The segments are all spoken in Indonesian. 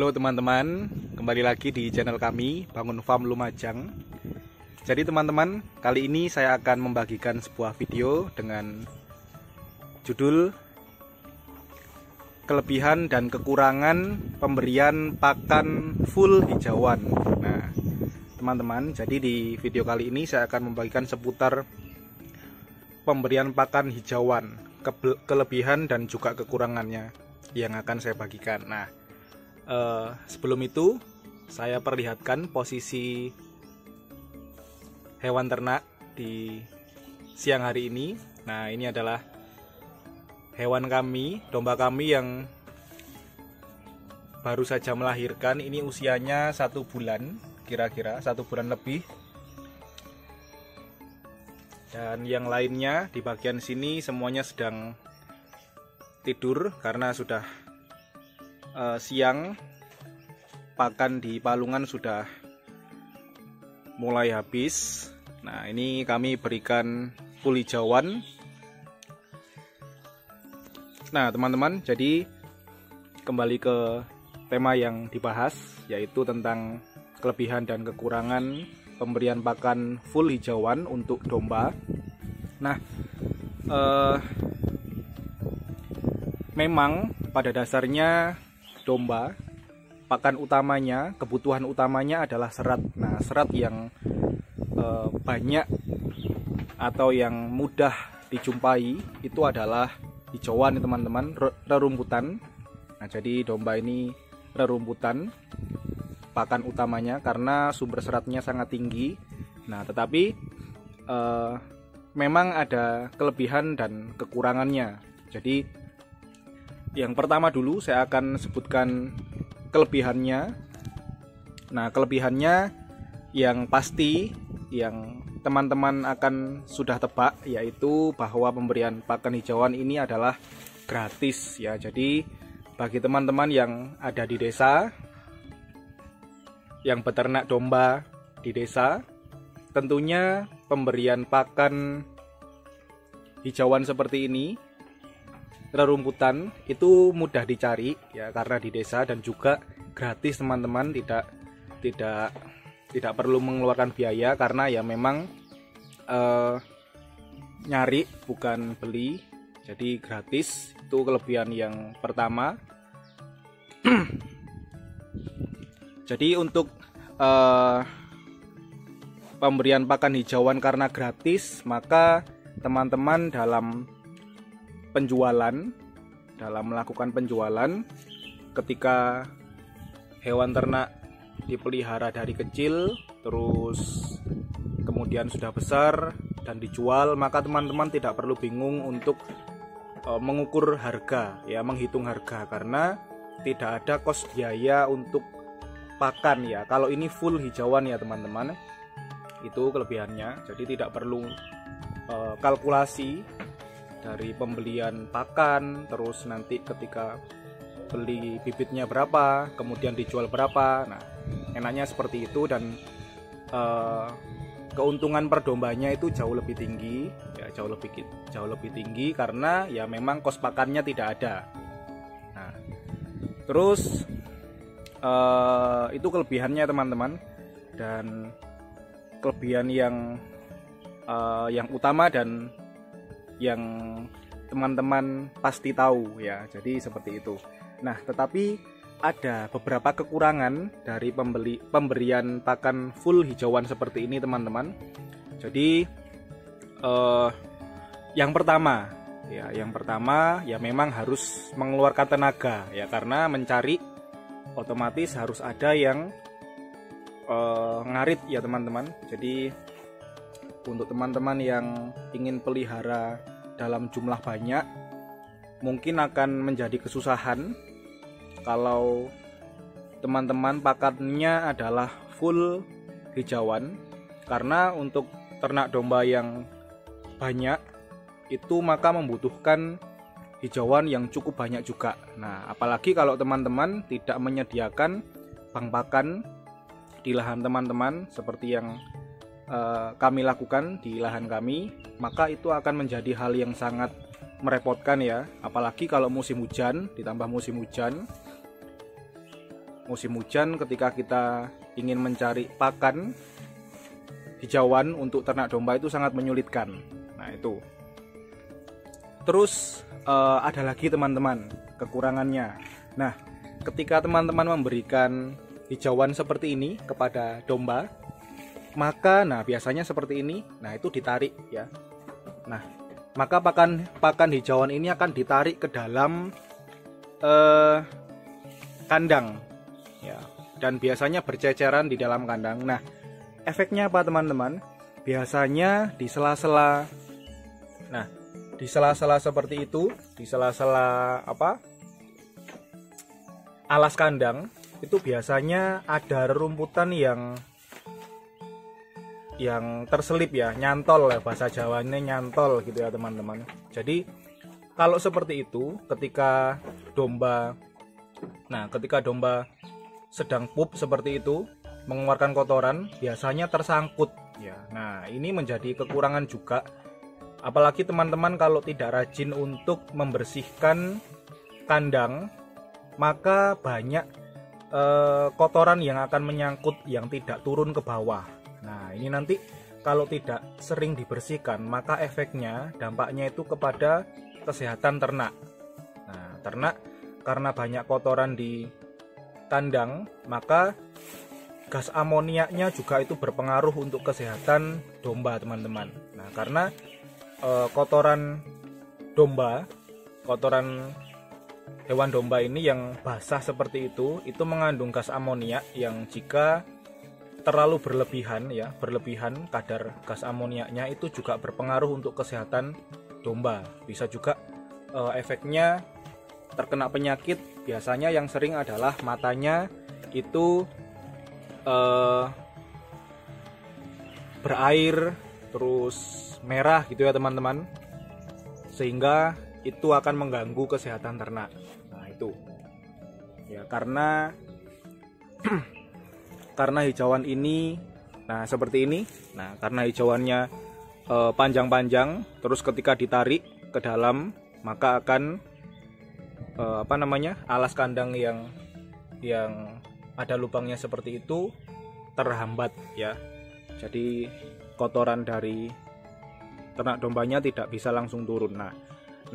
Halo teman-teman, kembali lagi di channel kami Bangun Farm Lumajang. Jadi teman-teman, kali ini saya akan membagikan sebuah video dengan judul kelebihan dan kekurangan pemberian pakan full hijauan. Nah teman-teman, jadi di video kali ini saya akan membagikan seputar pemberian pakan hijauan, kelebihan dan juga kekurangannya yang akan saya bagikan. Nah sebelum itu saya perlihatkan posisi hewan ternak di siang hari ini. Nah ini adalah hewan kami, domba kami yang baru saja melahirkan. Ini usianya 1 bulan, kira-kira 1 bulan lebih. Dan yang lainnya di bagian sini semuanya sedang tidur karena sudah siang. Pakan di palungan sudah mulai habis. Nah ini kami berikan full hijauan. Nah teman-teman, jadi kembali ke tema yang dibahas, yaitu tentang kelebihan dan kekurangan pemberian pakan full hijauan untuk domba. Nah memang pada dasarnya domba, pakan utamanya, kebutuhan utamanya adalah serat. Nah serat yang banyak atau yang mudah dijumpai itu adalah hijauan, teman-teman, rerumputan. Nah jadi domba ini rerumputan pakan utamanya karena sumber seratnya sangat tinggi. Nah tetapi memang ada kelebihan dan kekurangannya. Jadi yang pertama dulu saya akan sebutkan kelebihannya. Nah kelebihannya yang pasti, yang teman-teman akan sudah tebak, yaitu bahwa pemberian pakan hijauan ini adalah gratis ya. Jadi bagi teman-teman yang ada di desa, yang beternak domba di desa, tentunya pemberian pakan hijauan seperti ini, rerumputan, itu mudah dicari ya karena di desa, dan juga gratis teman-teman, tidak perlu mengeluarkan biaya karena ya memang nyari bukan beli, jadi gratis. Itu kelebihan yang pertama. Jadi untuk pemberian pakan hijauan karena gratis, maka teman-teman dalam melakukan penjualan, ketika hewan ternak dipelihara dari kecil terus kemudian sudah besar dan dijual, maka teman-teman tidak perlu bingung untuk mengukur harga ya, menghitung harga, karena tidak ada kos biaya untuk pakan ya. Kalau ini full hijauan ya teman-teman, itu kelebihannya. Jadi tidak perlu kalkulasi dari pembelian pakan, terus nanti ketika beli bibitnya berapa, kemudian dijual berapa. Nah enaknya seperti itu, dan keuntungan per dombanya itu jauh lebih tinggi ya, jauh lebih tinggi karena ya memang kos pakannya tidak ada. Nah terus itu kelebihannya teman-teman. Dan kelebihan yang utama dan yang teman-teman pasti tahu ya, jadi seperti itu. Nah tetapi ada beberapa kekurangan dari pemberian pakan full hijauan seperti ini teman-teman. Jadi yang pertama ya memang harus mengeluarkan tenaga ya, karena mencari otomatis harus ada yang ngarit ya teman-teman. Jadi untuk teman-teman yang ingin pelihara dalam jumlah banyak, mungkin akan menjadi kesusahan kalau teman-teman pakannya adalah full hijauan, karena untuk ternak domba yang banyak itu maka membutuhkan hijauan yang cukup banyak juga. Nah apalagi kalau teman-teman tidak menyediakan bank pakan di lahan teman-teman seperti yang kami lakukan di lahan kami, maka itu akan menjadi hal yang sangat merepotkan ya. Apalagi kalau musim hujan, ditambah musim hujan, musim hujan ketika kita ingin mencari pakan hijauan untuk ternak domba itu sangat menyulitkan. Nah itu. Terus ada lagi teman-teman kekurangannya. Nah ketika teman-teman memberikan hijauan seperti ini kepada domba, maka biasanya seperti ini, itu ditarik ya. Nah maka pakan hijauan ini akan ditarik ke dalam kandang ya, dan biasanya berceceran di dalam kandang. Nah efeknya apa teman-teman? Biasanya di sela-sela, di sela-sela seperti itu, di sela-sela alas kandang itu biasanya ada rerumputan yang terselip ya, nyantol ya, bahasa Jawanya nyantol gitu ya teman-teman. Jadi kalau seperti itu ketika domba sedang pup seperti itu, mengeluarkan kotoran, biasanya tersangkut ya. Nah ini menjadi kekurangan juga, apalagi teman-teman kalau tidak rajin untuk membersihkan kandang, maka banyak kotoran yang akan menyangkut yang tidak turun ke bawah. Nah ini nanti kalau tidak sering dibersihkan, maka efeknya, dampaknya itu kepada kesehatan ternak. Nah ternak karena banyak kotoran di kandang, maka gas amoniaknya juga itu berpengaruh untuk kesehatan domba teman-teman. Nah karena kotoran hewan domba ini yang basah seperti itu mengandung gas amoniak yang jika terlalu berlebihan kadar gas amoniaknya itu juga berpengaruh untuk kesehatan domba. Bisa juga efeknya terkena penyakit. Biasanya yang sering adalah matanya itu berair terus merah gitu ya teman-teman, sehingga itu akan mengganggu kesehatan ternak. Nah itu ya, karena hijauan ini seperti ini. Nah karena hijauannya panjang-panjang, terus ketika ditarik ke dalam, maka akan alas kandang yang ada lubangnya seperti itu terhambat ya. Jadi kotoran dari ternak dombanya tidak bisa langsung turun. Nah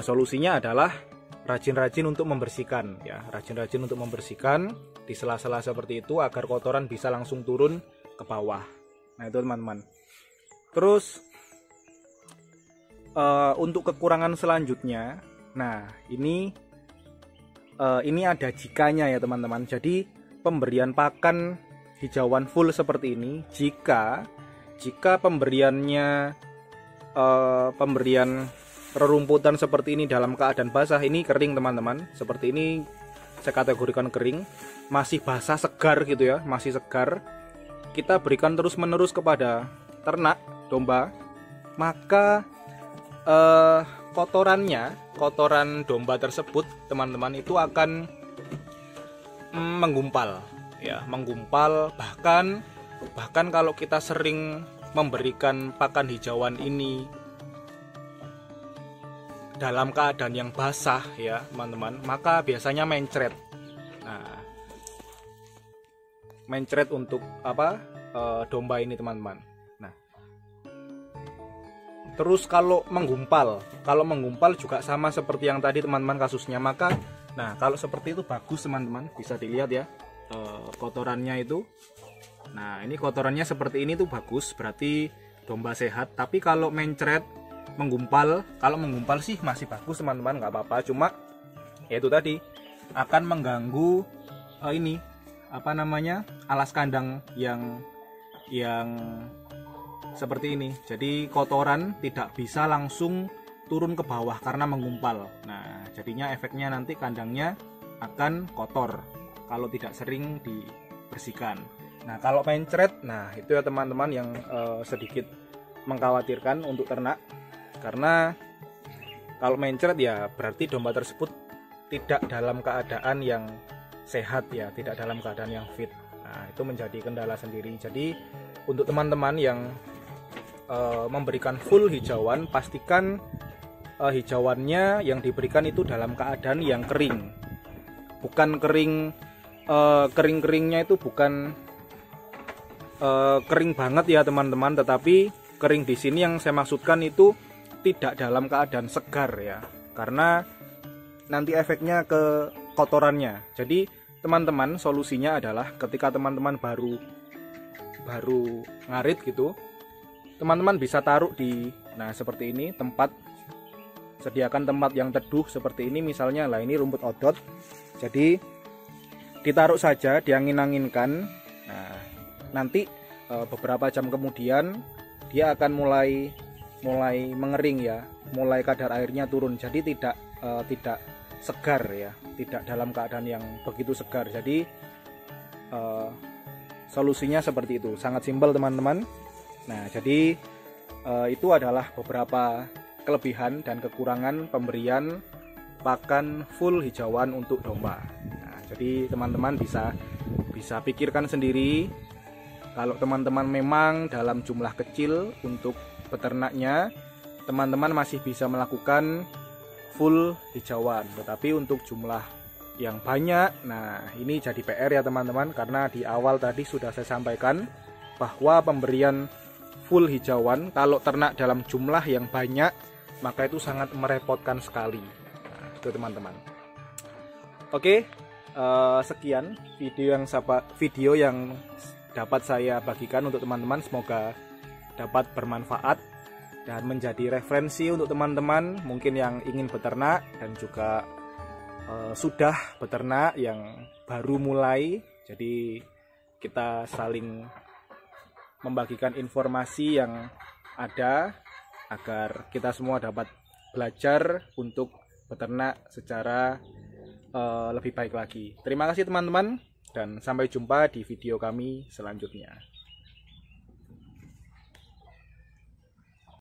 solusinya adalah rajin-rajin untuk membersihkan ya, rajin-rajin untuk membersihkan di sela-sela seperti itu agar kotoran bisa langsung turun ke bawah. Nah itu teman-teman. Terus untuk kekurangan selanjutnya, ini ada jikanya ya teman-teman. Jadi pemberian pakan hijauan full seperti ini, jika pemberian rerumputan seperti ini dalam keadaan basah, ini kering teman-teman, seperti ini saya kategorikan kering, masih basah segar gitu ya, masih segar, kita berikan terus menerus kepada ternak domba, maka kotoran domba tersebut teman-teman itu akan menggumpal ya, bahkan kalau kita sering memberikan pakan hijauan ini dalam keadaan yang basah ya teman-teman, maka biasanya mencret. Nah mencret untuk domba ini teman-teman. Nah terus kalau menggumpal juga sama seperti yang tadi teman-teman kasusnya, maka kalau seperti itu bagus teman-teman, bisa dilihat ya kotorannya itu. Nah ini kotorannya seperti ini tuh bagus, berarti domba sehat. Tapi kalau mencret, kalau menggumpal sih masih bagus teman-teman, nggak apa-apa. Cuma ya itu tadi akan mengganggu alas kandang yang seperti ini. Jadi kotoran tidak bisa langsung turun ke bawah karena menggumpal. Nah jadinya efeknya nanti kandangnya akan kotor kalau tidak sering dibersihkan. Nah kalau mencret, itu ya teman-teman yang sedikit mengkhawatirkan untuk ternak, karena kalau mencret ya berarti domba tersebut tidak dalam keadaan yang sehat ya, tidak dalam keadaan yang fit. Nah itu menjadi kendala sendiri. Jadi untuk teman-teman yang memberikan full hijauan, pastikan hijauannya yang diberikan itu dalam keadaan yang kering, bukan kering kering-keringnya itu bukan kering banget ya teman-teman, tetapi kering di sini yang saya maksudkan itu tidak dalam keadaan segar ya, karena nanti efeknya ke kotorannya. Jadi teman-teman, solusinya adalah ketika teman-teman baru ngarit gitu, teman-teman bisa taruh di seperti ini, sediakan tempat yang teduh seperti ini misalnya. Lah ini rumput odot, jadi ditaruh saja, diangin-anginkan. Nah nanti beberapa jam kemudian dia akan mulai mengering ya, mulai kadar airnya turun, jadi tidak segar ya, tidak dalam keadaan yang begitu segar. Jadi solusinya seperti itu, sangat simpel teman-teman. Nah jadi itu adalah beberapa kelebihan dan kekurangan pemberian pakan full hijauan untuk domba. Nah, jadi teman-teman bisa pikirkan sendiri. Kalau teman-teman memang dalam jumlah kecil untuk peternaknya, teman-teman masih bisa melakukan full hijauan. Tetapi untuk jumlah yang banyak, nah ini jadi PR ya teman-teman, karena di awal tadi sudah saya sampaikan bahwa pemberian full hijauan kalau ternak dalam jumlah yang banyak, maka itu sangat merepotkan sekali. Nah, itu teman-teman. Oke, sekian video yang dapat saya bagikan untuk teman-teman. Semoga dapat bermanfaat dan menjadi referensi untuk teman-teman mungkin yang ingin beternak dan juga sudah beternak yang baru mulai. Jadi kita saling membagikan informasi yang ada agar kita semua dapat belajar untuk beternak secara lebih baik lagi. Terima kasih teman-teman, dan sampai jumpa di video kami selanjutnya.